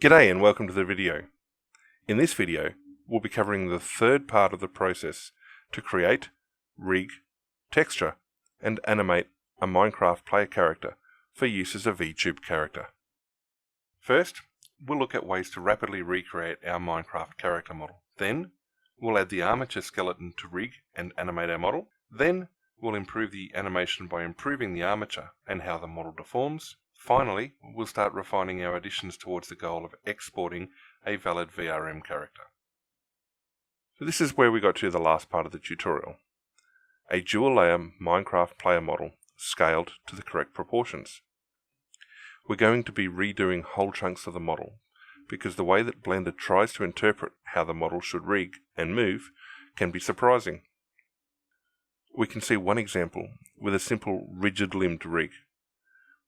G'day and welcome to the video. In this video, we'll be covering the third part of the process to create, rig, texture, and animate a Minecraft player character for use as a VTuber character. First, we'll look at ways to rapidly recreate our Minecraft character model. Then, we'll add the Armature skeleton to rig and animate our model. Then, we'll improve the animation by improving the armature and how the model deforms. Finally, we'll start refining our additions towards the goal of exporting a valid VRM character. So this is where we got to the last part of the tutorial. A dual layer Minecraft player model scaled to the correct proportions. We're going to be redoing whole chunks of the model because the way that Blender tries to interpret how the model should rig and move can be surprising. We can see one example with a simple rigid-limbed rig.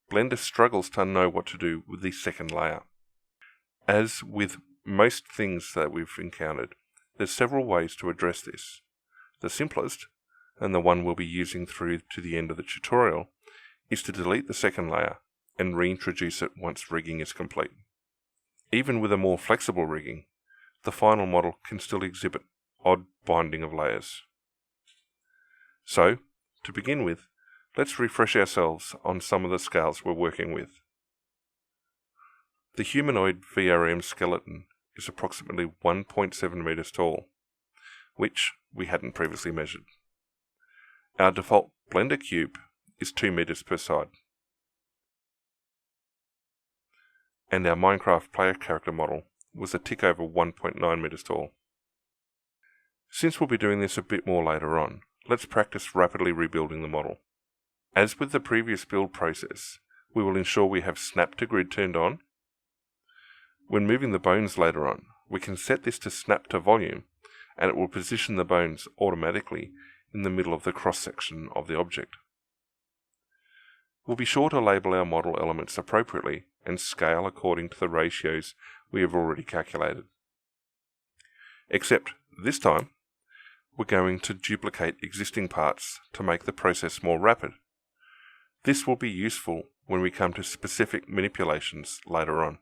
Blender struggles to know what to do with the second layer. As with most things that we've encountered, there's several ways to address this. The simplest, and the one we'll be using through to the end of the tutorial, is to delete the second layer and reintroduce it once rigging is complete. Even with a more flexible rigging, the final model can still exhibit odd binding of layers. So, to begin with, let's refresh ourselves on some of the scales we're working with. The Humanoid VRM skeleton is approximately 1.7 meters tall, which we hadn't previously measured. Our default Blender cube is 2 meters per side. And our Minecraft player character model was a tick over 1.9 meters tall. Since we'll be doing this a bit more later on, let's practice rapidly rebuilding the model. As with the previous build process, we will ensure we have snap to grid turned on. When moving the bones later on, we can set this to snap to volume, and it will position the bones automatically in the middle of the cross-section of the object. We'll be sure to label our model elements appropriately and scale according to the ratios we have already calculated. Except, this time, we're going to duplicate existing parts to make the process more rapid. This will be useful when we come to specific manipulations later on.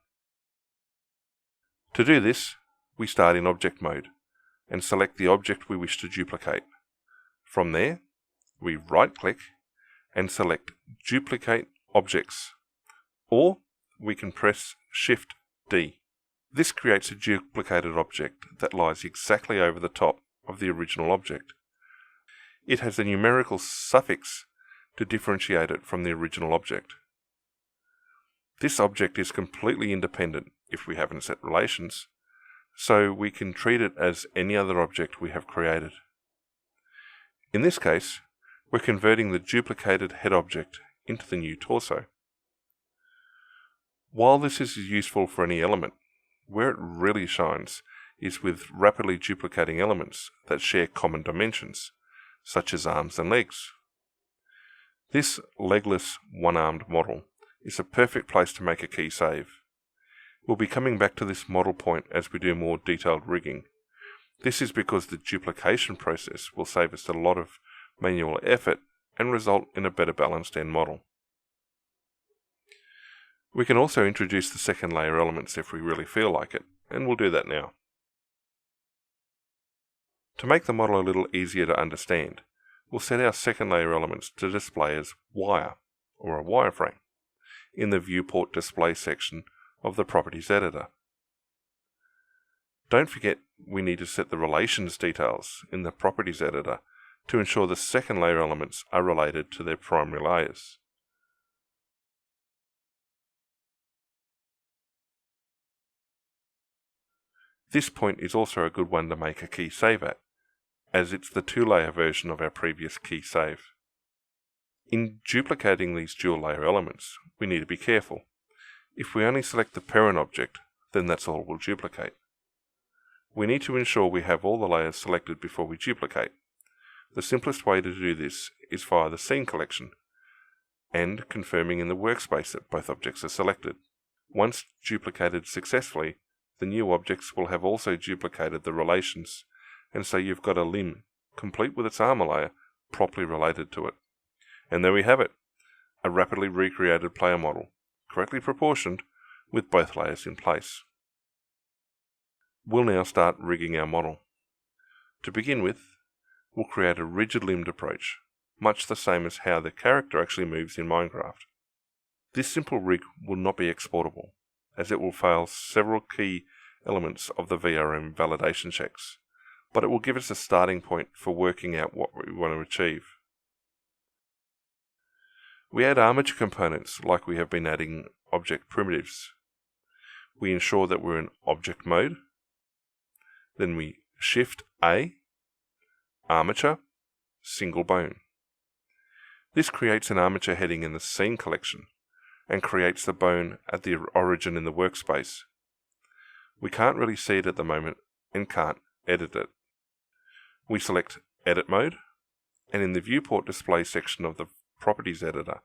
To do this, we start in object mode and select the object we wish to duplicate. From there, we right-click and select Duplicate Objects, or we can press Shift-D. This creates a duplicated object that lies exactly over the top of the original object. It has a numerical suffix to differentiate it from the original object. This object is completely independent if we haven't set relations, so we can treat it as any other object we have created. In this case, we're converting the duplicated head object into the new torso. While this is useful for any element, where it really shines is with rapidly duplicating elements that share common dimensions, such as arms and legs. This legless, one-armed model is a perfect place to make a key save. We'll be coming back to this model point as we do more detailed rigging. This is because the duplication process will save us a lot of manual effort and result in a better balanced end model. We can also introduce the second layer elements if we really feel like it, and we'll do that now. To make the model a little easier to understand, we'll set our second layer elements to display as wire, or a wireframe, in the viewport display section of the properties editor. Don't forget we need to set the relations details in the properties editor to ensure the second layer elements are related to their primary layers. This point is also a good one to make a key save at, as it's the two-layer version of our previous key save. In duplicating these dual-layer elements, we need to be careful. If we only select the parent object, then that's all we'll duplicate. We need to ensure we have all the layers selected before we duplicate. The simplest way to do this is via the scene collection, and confirming in the workspace that both objects are selected. Once duplicated successfully, the new objects will have also duplicated the relations, and so you've got a limb, complete with its armor layer, properly related to it. And there we have it, a rapidly recreated player model, correctly proportioned, with both layers in place. We'll now start rigging our model. To begin with, we'll create a rigid-limbed approach, much the same as how the character actually moves in Minecraft. This simple rig will not be exportable, as it will fail several key elements of the VRM validation checks, but it will give us a starting point for working out what we want to achieve. We add Armature components like we have been adding object primitives. We ensure that we're in object mode. Then we Shift A, Armature, single bone. This creates an Armature heading in the scene collection and creates the bone at the origin in the workspace. We can't really see it at the moment and can't edit it. We select Edit Mode, and in the Viewport Display section of the Properties Editor,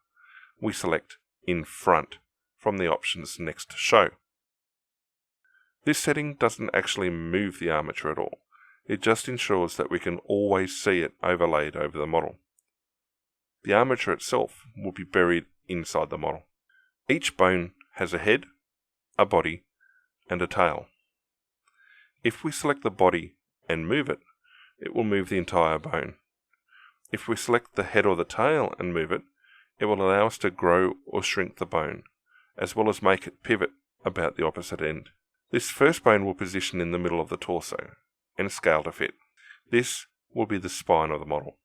we select In Front from the options next to Show. This setting doesn't actually move the armature at all. It just ensures that we can always see it overlaid over the model. The armature itself will be buried inside the model. Each bone has a head, a body, and a tail. If we select the body and move it, it will move the entire bone. If we select the head or the tail and move it, it will allow us to grow or shrink the bone, as well as make it pivot about the opposite end. This first bone will position in the middle of the torso and scale to fit. This will be the spine of the model.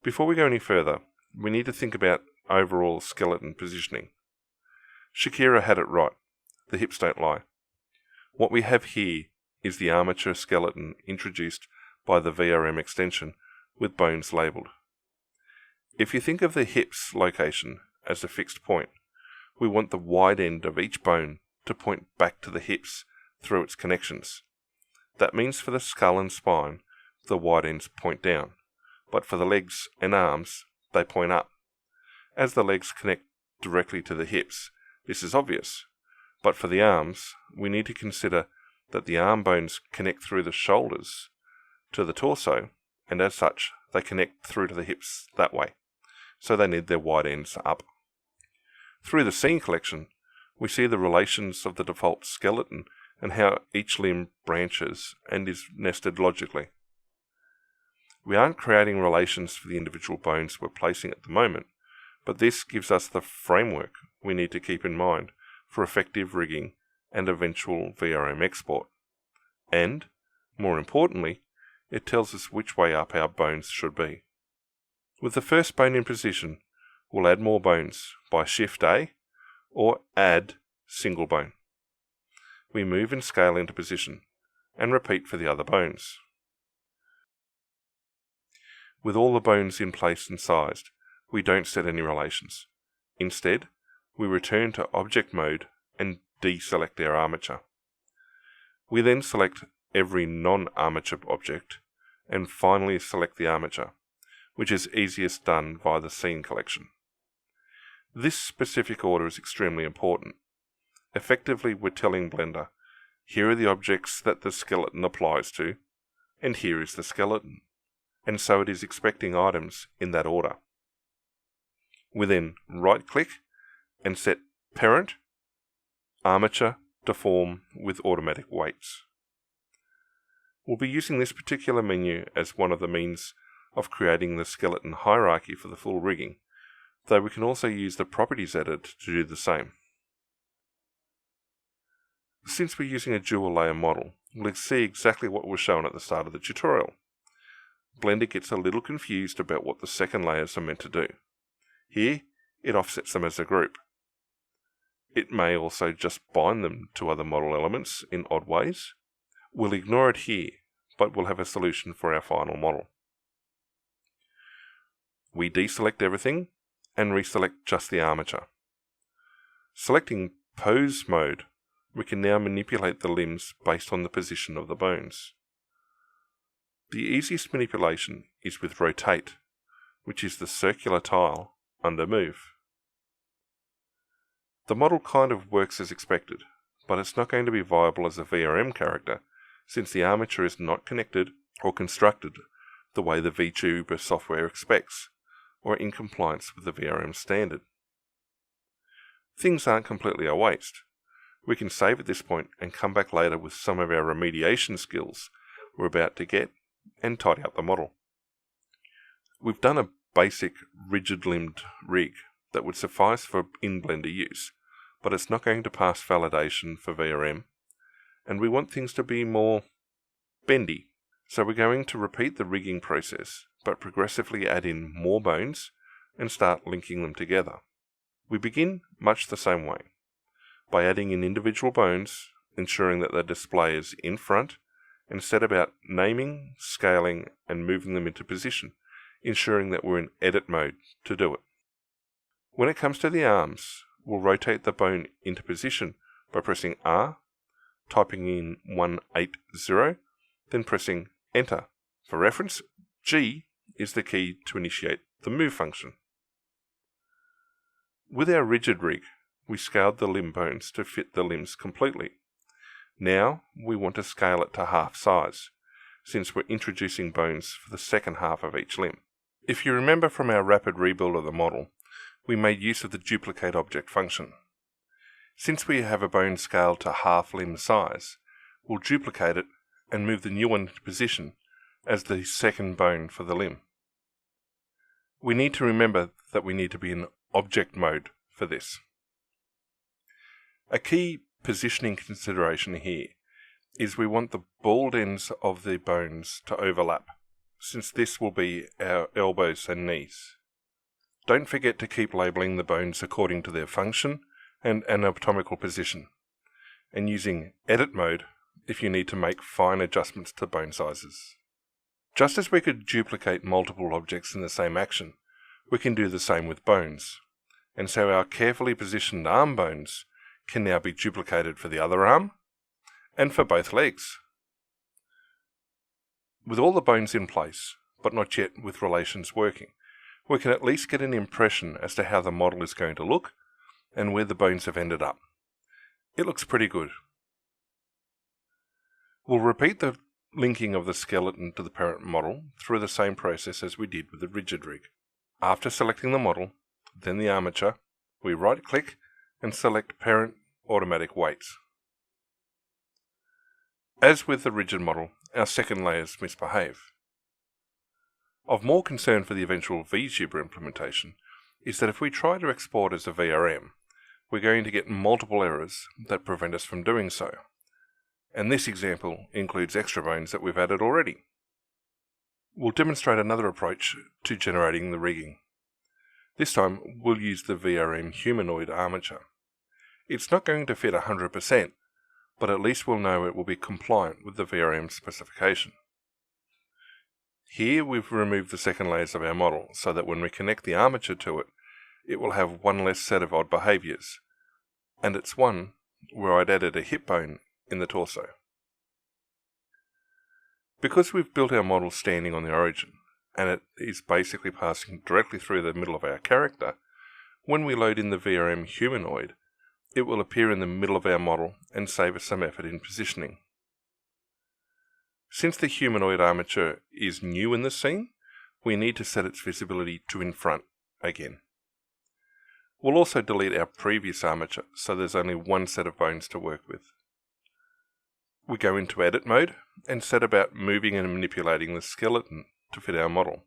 Before we go any further, we need to think about overall skeleton positioning. Shakira had it right. The hips don't lie. What we have here is the armature skeleton introduced by the VRM extension with bones labelled. If you think of the hips location as a fixed point, we want the wide end of each bone to point back to the hips through its connections. That means for the skull and spine, the wide ends point down, but for the legs and arms, they point up. As the legs connect directly to the hips, this is obvious, but for the arms, we need to consider that the arm bones connect through the shoulders to the torso, and as such, they connect through to the hips that way, so they need their wide ends up. Through the scene collection, we see the relations of the default skeleton and how each limb branches and is nested logically. We aren't creating relations for the individual bones we're placing at the moment, but this gives us the framework we need to keep in mind for effective rigging and eventual VRM export. And, more importantly, it tells us which way up our bones should be. With the first bone in position, we'll add more bones by Shift A or Add single bone. We move and scale into position and repeat for the other bones. With all the bones in place and sized, we don't set any relations. Instead, we return to object mode and deselect our armature. We then select every non-armature object and finally select the armature, which is easiest done via the scene collection. This specific order is extremely important. Effectively, we're telling Blender, here are the objects that the skeleton applies to, and here is the skeleton. And so it is expecting items in that order. We then right-click and set Parent, Armature, Deform with automatic weights. We'll be using this particular menu as one of the means of creating the skeleton hierarchy for the full rigging, though we can also use the Properties Editor to do the same. Since we're using a dual layer model, we'll see exactly what was shown at the start of the tutorial. Blender gets a little confused about what the second layers are meant to do. Here, it offsets them as a group. It may also just bind them to other model elements in odd ways. We'll ignore it here, but we'll have a solution for our final model. We deselect everything and reselect just the armature. Selecting Pose Mode, we can now manipulate the limbs based on the position of the bones. The easiest manipulation is with Rotate, which is the circular tile under Move. The model kind of works as expected, but it's not going to be viable as a VRM character since the armature is not connected or constructed the way the vTuber software expects, or in compliance with the VRM standard. Things aren't completely a waste. We can save at this point and come back later with some of our remediation skills we're about to get and tidy up the model. We've done a basic rigid-limbed rig that would suffice for in-Blender use, but it's not going to pass validation for VRM, and we want things to be more bendy. So we're going to repeat the rigging process, but progressively add in more bones and start linking them together. We begin much the same way, by adding in individual bones, ensuring that the display is in front, and set about naming, scaling, and moving them into position, ensuring that we're in edit mode to do it. When it comes to the arms, we'll rotate the bone into position by pressing R, typing in 180, then pressing Enter. For reference, G is the key to initiate the move function. With our rigid rig, we scaled the limb bones to fit the limbs completely. Now we want to scale it to half size, since we're introducing bones for the second half of each limb. If you remember from our rapid rebuild of the model, we made use of the duplicate object function. Since we have a bone scaled to half limb size, we'll duplicate it and move the new one into position as the second bone for the limb. We need to remember that we need to be in object mode for this. A key positioning consideration here is we want the bald ends of the bones to overlap, since this will be our elbows and knees. Don't forget to keep labelling the bones according to their function and anatomical position, and using edit mode if you need to make fine adjustments to bone sizes. Just as we could duplicate multiple objects in the same action, we can do the same with bones, and so our carefully positioned arm bones can now be duplicated for the other arm and for both legs. With all the bones in place, but not yet with relations working, we can at least get an impression as to how the model is going to look and where the bones have ended up. It looks pretty good. We'll repeat the linking of the skeleton to the parent model through the same process as we did with the rigid rig. After selecting the model, then the armature, we right-click and select Parent Automatic Weights. As with the rigid model, our second layers misbehave. Of more concern for the eventual vTuber implementation is that if we try to export as a VRM, we're going to get multiple errors that prevent us from doing so. And this example includes extra bones that we've added already. We'll demonstrate another approach to generating the rigging. This time we'll use the VRM Humanoid Armature. It's not going to fit 100%, but at least we'll know it will be compliant with the VRM specification. Here we've removed the second layers of our model so that when we connect the armature to it, it will have one less set of odd behaviours, and it's one where I'd added a hip bone in the torso. Because we've built our model standing on the origin, and it is basically passing directly through the middle of our character, when we load in the VRM Humanoid, it will appear in the middle of our model and save us some effort in positioning. Since the Humanoid Armature is new in the scene, we need to set its visibility to in front again. We'll also delete our previous armature so there's only one set of bones to work with. We go into edit mode and set about moving and manipulating the skeleton to fit our model.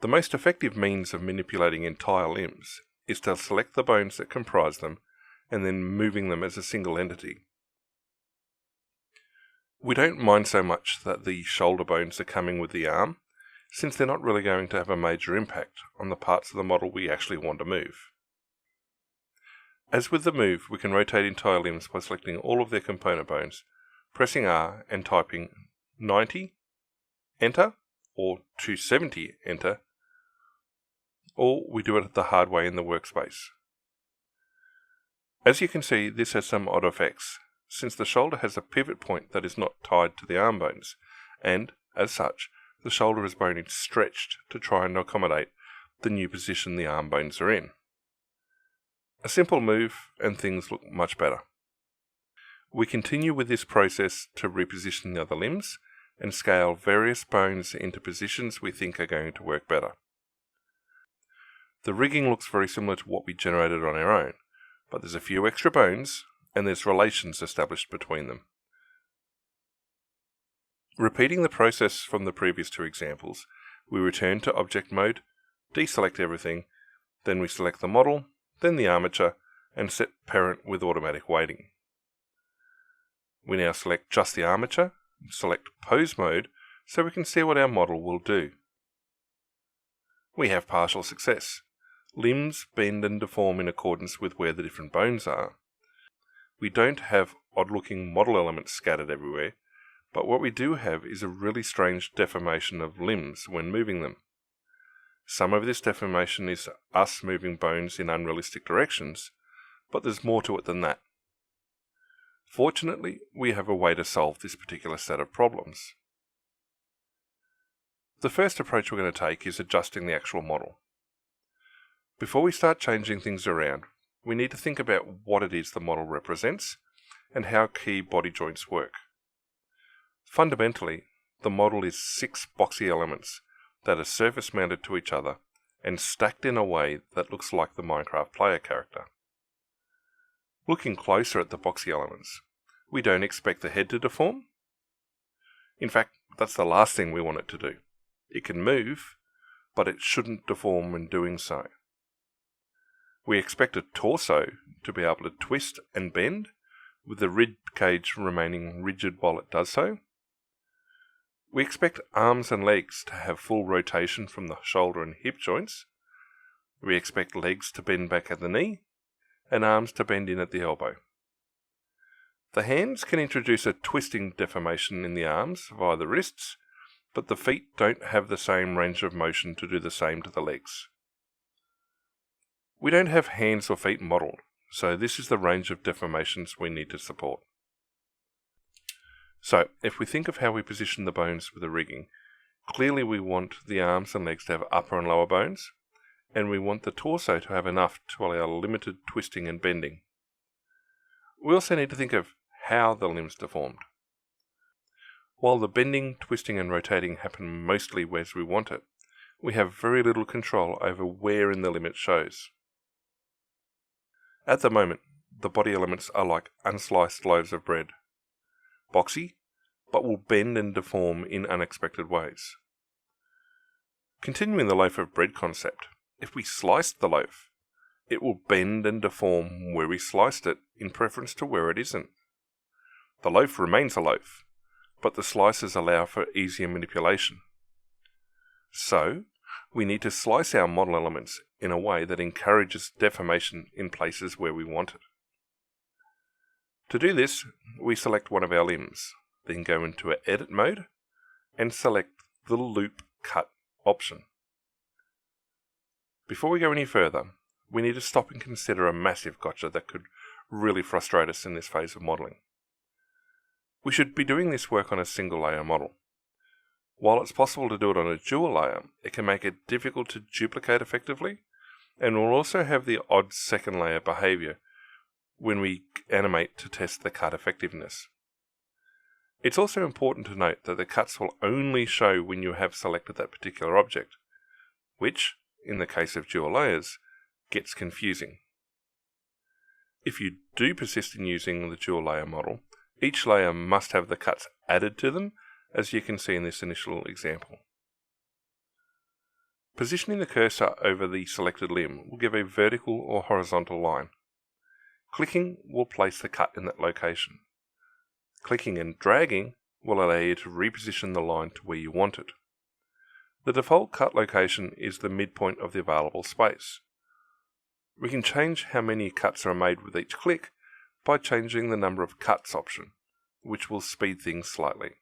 The most effective means of manipulating entire limbs is to select the bones that comprise them and then moving them as a single entity. We don't mind so much that the shoulder bones are coming with the arm, since they're not really going to have a major impact on the parts of the model we actually want to move. As with the move, we can rotate entire limbs by selecting all of their component bones, pressing R and typing 90, enter, or 270, enter, or we do it the hard way in the workspace. As you can see, this has some odd effects, since the shoulder has a pivot point that is not tied to the arm bones, and, as such, the shoulder is bone stretched to try and accommodate the new position the arm bones are in. A simple move and things look much better. We continue with this process to reposition the other limbs and scale various bones into positions we think are going to work better. The rigging looks very similar to what we generated on our own, but there's a few extra bones and there's relations established between them. Repeating the process from the previous two examples, we return to object mode, deselect everything, then we select the model, then the armature, and set parent with automatic weighting. We now select just the armature, select pose mode, so we can see what our model will do. We have partial success. Limbs bend and deform in accordance with where the different bones are. We don't have odd-looking model elements scattered everywhere, but what we do have is a really strange deformation of limbs when moving them. Some of this deformation is us moving bones in unrealistic directions, but there's more to it than that. Fortunately, we have a way to solve this particular set of problems. The first approach we're going to take is adjusting the actual model. Before we start changing things around, we need to think about what it is the model represents and how key body joints work. Fundamentally, the model is 6 boxy elements that are surface mounted to each other and stacked in a way that looks like the Minecraft player character. Looking closer at the boxy elements, we don't expect the head to deform. In fact, that's the last thing we want it to do. It can move, but it shouldn't deform when doing so. We expect a torso to be able to twist and bend, with the rib cage remaining rigid while it does so. We expect arms and legs to have full rotation from the shoulder and hip joints. We expect legs to bend back at the knee, and arms to bend in at the elbow. The hands can introduce a twisting deformation in the arms via the wrists, but the feet don't have the same range of motion to do the same to the legs. We don't have hands or feet modelled, so this is the range of deformations we need to support. So, if we think of how we position the bones with the rigging, clearly we want the arms and legs to have upper and lower bones, and we want the torso to have enough to allow limited twisting and bending. We also need to think of how the limbs deformed. While the bending, twisting and rotating happen mostly where we want it, we have very little control over where in the limb it shows. At the moment, the body elements are like unsliced loaves of bread. Boxy, but will bend and deform in unexpected ways. Continuing the loaf of bread concept, if we sliced the loaf, it will bend and deform where we sliced it in preference to where it isn't. The loaf remains a loaf, but the slices allow for easier manipulation. So, we need to slice our model elements in a way that encourages deformation in places where we want it. To do this, we select one of our limbs, then go into Edit mode, and select the Loop Cut option. Before we go any further, we need to stop and consider a massive gotcha that could really frustrate us in this phase of modelling. We should be doing this work on a single layer model. While it's possible to do it on a dual layer, it can make it difficult to duplicate effectively, and we'll also have the odd second layer behaviour when we animate to test the cut effectiveness. It's also important to note that the cuts will only show when you have selected that particular object, which, in the case of dual layers, gets confusing. If you do persist in using the dual layer model, each layer must have the cuts added to them, as you can see in this initial example. Positioning the cursor over the selected limb will give a vertical or horizontal line. Clicking will place the cut in that location. Clicking and dragging will allow you to reposition the line to where you want it. The default cut location is the midpoint of the available space. We can change how many cuts are made with each click by changing the number of cuts option, which will speed things slightly.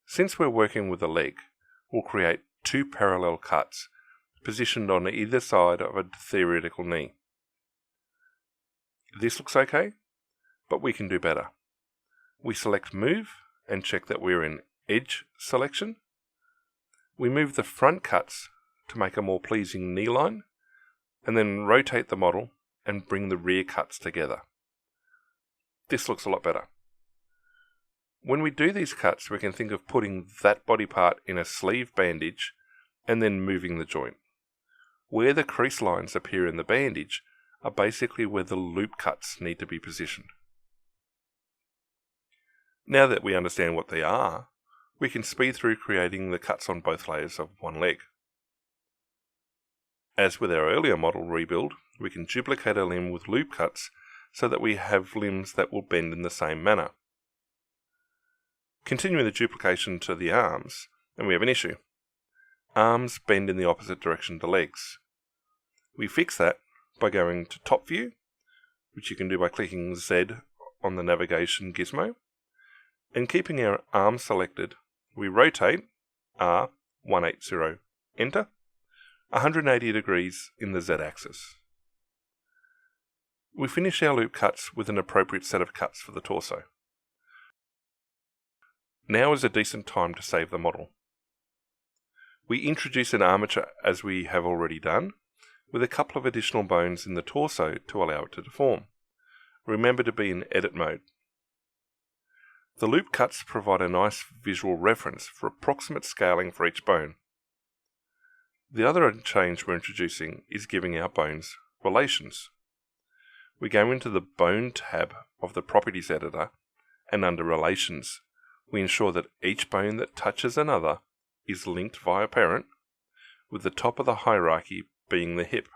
Since we're working with a leg, we'll create 2 parallel cuts positioned on either side of a theoretical knee. This looks okay, but we can do better. We select Move and check that we're in Edge selection. We move the front cuts to make a more pleasing knee line, and then rotate the model and bring the rear cuts together. This looks a lot better. When we do these cuts, we can think of putting that body part in a sleeve bandage and then moving the joint. Where the crease lines appear in the bandage are basically where the loop cuts need to be positioned. Now that we understand what they are, we can speed through creating the cuts on both layers of one leg. As with our earlier model rebuild, we can duplicate a limb with loop cuts so that we have limbs that will bend in the same manner. Continuing the duplication to the arms, and we have an issue. Arms bend in the opposite direction to legs. We fix that by going to Top View, which you can do by clicking Z on the navigation gizmo, and keeping our arm selected, we rotate R180, enter, 180 degrees in the Z axis. We finish our loop cuts with an appropriate set of cuts for the torso. Now is a decent time to save the model. We introduce an armature as we have already done, with a couple of additional bones in the torso to allow it to deform. Remember to be in edit mode. The loop cuts provide a nice visual reference for approximate scaling for each bone. The other change we're introducing is giving our bones relations. We go into the Bone tab of the Properties editor, and under Relations, we ensure that each bone that touches another is linked via parent, with the top of the hierarchy being the hip.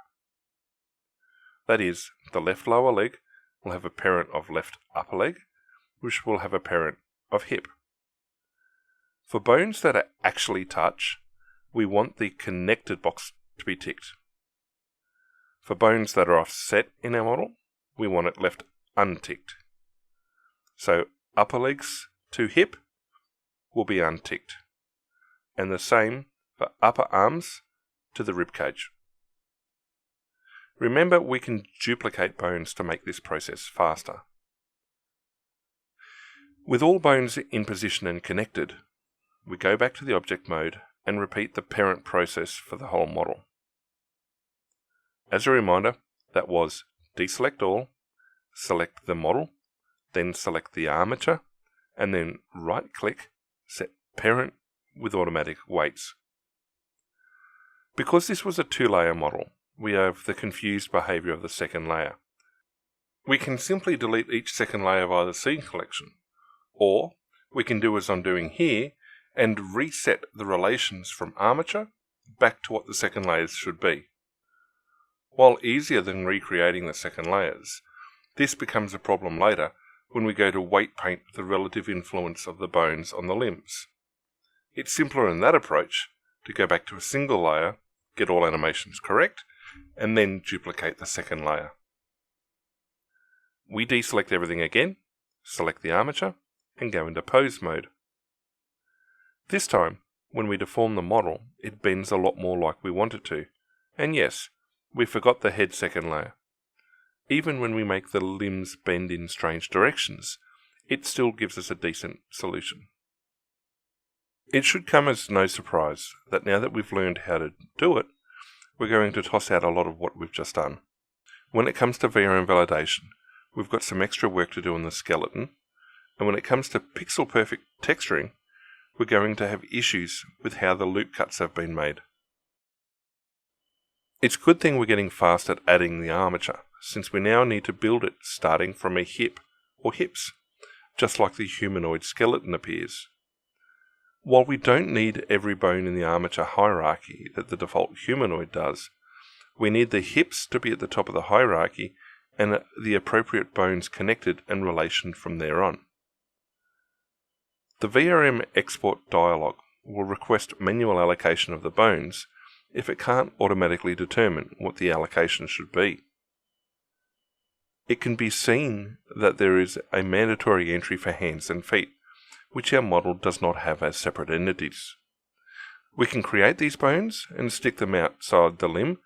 That is, the left lower leg will have a parent of left upper leg, which will have a parent of hip. For bones that actually touch, we want the connected box to be ticked. For bones that are offset in our model, we want it left unticked. So upper legs to hip will be unticked, and the same for upper arms to the rib cage. Remember, we can duplicate bones to make this process faster. With all bones in position and connected, we go back to the object mode and repeat the parent process for the whole model. As a reminder, that was deselect all, select the model, then select the armature, and then right-click, set parent with automatic weights. Because this was a two-layer model, we have the confused behavior of the second layer. We can simply delete each second layer via the scene collection, or we can do as I'm doing here and reset the relations from armature back to what the second layers should be. While easier than recreating the second layers, this becomes a problem later when we go to weight paint the relative influence of the bones on the limbs. It's simpler in that approach to go back to a single layer, get all animations correct, and then duplicate the second layer. We deselect everything again, select the armature, and go into pose mode. This time, when we deform the model, it bends a lot more like we want it to. And yes, we forgot the head second layer. Even when we make the limbs bend in strange directions, it still gives us a decent solution. It should come as no surprise that now that we've learned how to do it, we're going to toss out a lot of what we've just done. When it comes to VRM validation, we've got some extra work to do on the skeleton, and when it comes to pixel perfect texturing, we're going to have issues with how the loop cuts have been made. It's a good thing we're getting fast at adding the armature, since we now need to build it starting from a hip or hips, just like the humanoid skeleton appears. While we don't need every bone in the armature hierarchy that the default humanoid does, we need the hips to be at the top of the hierarchy and the appropriate bones connected and relation from there on. The VRM export dialog will request manual allocation of the bones if it can't automatically determine what the allocation should be. It can be seen that there is a mandatory entry for hands and feet, which our model does not have as separate entities. We can create these bones and stick them outside the limb,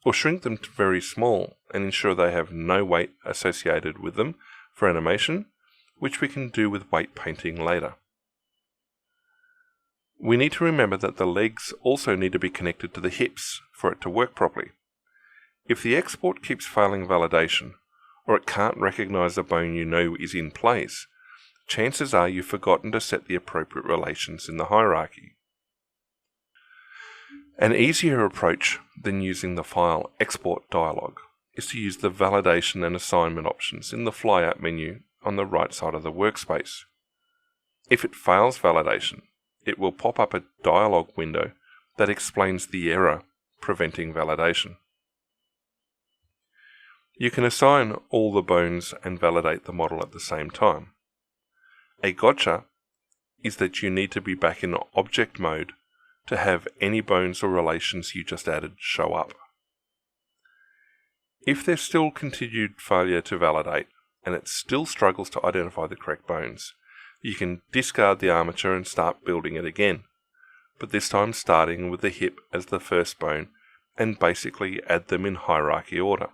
or shrink them to very small and ensure they have no weight associated with them for animation, which we can do with weight painting later. We need to remember that the legs also need to be connected to the hips for it to work properly. If the export keeps failing validation, or it can't recognize a bone you know is in place, chances are you've forgotten to set the appropriate relations in the hierarchy. An easier approach than using the file export dialog is to use the validation and assignment options in the flyout menu on the right side of the workspace. If it fails validation, it will pop up a dialog window that explains the error preventing validation. You can assign all the bones and validate the model at the same time. A gotcha is that you need to be back in object mode to have any bones or relations you just added show up. If there's still continued failure to validate and it still struggles to identify the correct bones, you can discard the armature and start building it again, but this time starting with the hip as the first bone and basically add them in hierarchy order.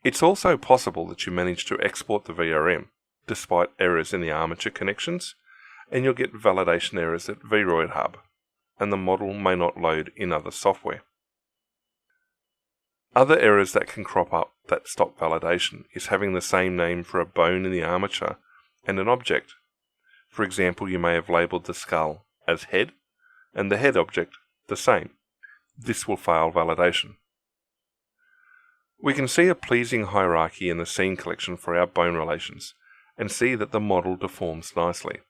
It's also possible that you manage to export the VRM despite errors in the armature connections, and you'll get validation errors at VRoid Hub, and the model may not load in other software. Other errors that can crop up that stop validation is having the same name for a bone in the armature and an object. For example, you may have labelled the skull as head, and the head object the same. This will fail validation. We can see a pleasing hierarchy in the scene collection for our bone relations, and see that the model deforms nicely.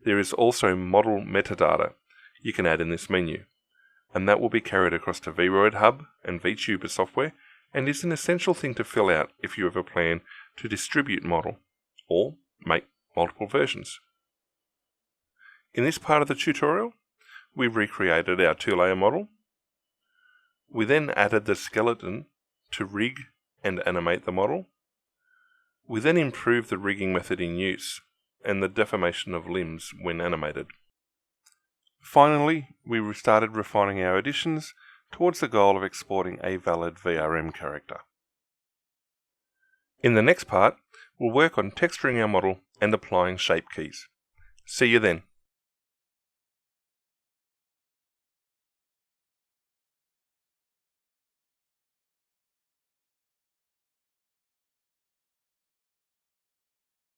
There is also model metadata you can add in this menu, and that will be carried across to VRoid Hub and vTuber software, and is an essential thing to fill out if you have a plan to distribute model, or make multiple versions. In this part of the tutorial, we recreated our 2-layer model. We then added the skeleton to rig and animate the model. We then improved the rigging method in use and the deformation of limbs when animated. Finally, we started refining our additions towards the goal of exporting a valid VRM character. In the next part, we'll work on texturing our model and applying shape keys. See you then.